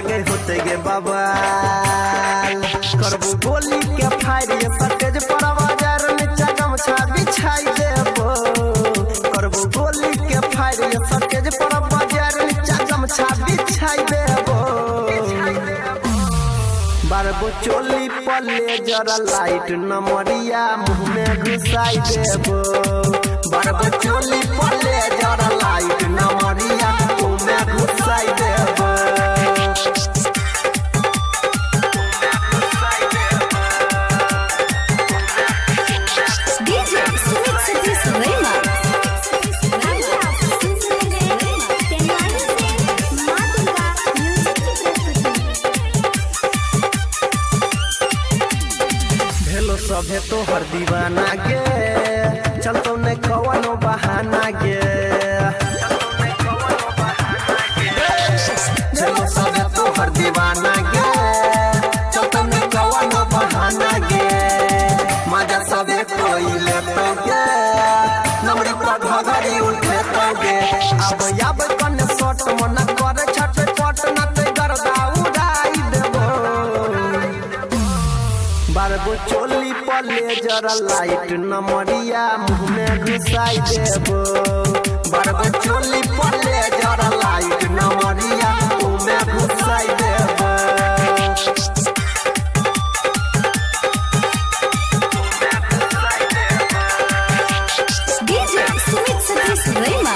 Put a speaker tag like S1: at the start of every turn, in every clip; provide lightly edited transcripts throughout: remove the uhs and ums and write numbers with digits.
S1: लागे होते गे बाबा करबू गोली के फायर ये सटेज पर बाजार नीचा गमछा बिछाई देबो करबू गोली के फायर ये सटेज पर बाजार नीचा गमछा बिछाई देबो बारबो चोली पले जरा लाइट नमरिया मुंह में घुसाई देबो बारबो चोली पले जरा लाइट नमरिया मुंह में घुसाई देबो सभे तो हर दीवाना गे चलतो ने कवनो बहाना गे चलो सभे तो हर दीवाना गे चलतो ने कवनो बहाना गे मजा सभे कोई लेतो गे नमरी पर घगरी उठे तो गे अब कने शॉट मन करे छटपट न ते गर्दा उड़ाई देबो बारबो चोली पले जरा लाइट नमरिया मुंह में घुसाई देबो बारबो चोली पले जरा लाइट नमरिया मुंह में घुसाई देबो
S2: डीजे सुमित सतीश रेमा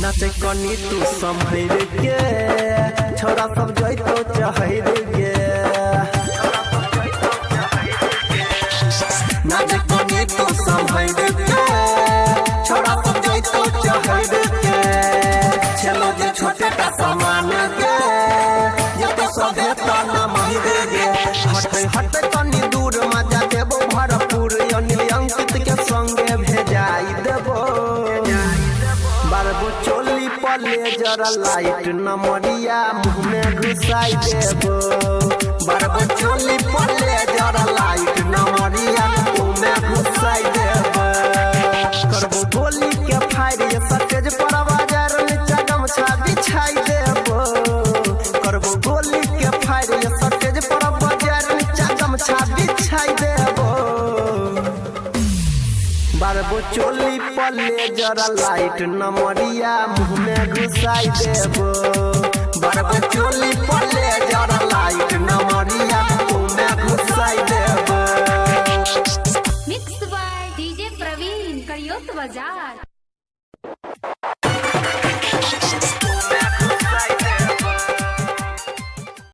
S1: नाचे कनी तू संभर के छोरा सब जइतो चहर गे नाचे कनी तू संभर के छोरा सब जइतो चहर के चलो जे छोटे का सामान के ये तो सभे ताना महिरे गे हटे हटे कनी दूर मजा देबो भरपूर अनिल अंकित के संगे भेजाई देबो बारबो चोली पले जरा लाइट नमरिया मुंह में घुसाई देबो बारबो चोली पले जरा लाइट नमरिया मुंह में घुसाई देबो करबो गोली के फायर ये सटेज पर बाजार नीचा गमछा बिछाई देबो करबो गोली के फायर ये सटेज पर बाजार नीचा गमछा बिछाई देबो बारबो चोली पले जरा लाइट नमरिया मुंह में घुसाई देबो बारबो चोली पले जरा लाइट नमरिया मुंह में घुसाई देबो
S2: मिक्स बाय डीजे प्रवीण करियोत बाजार।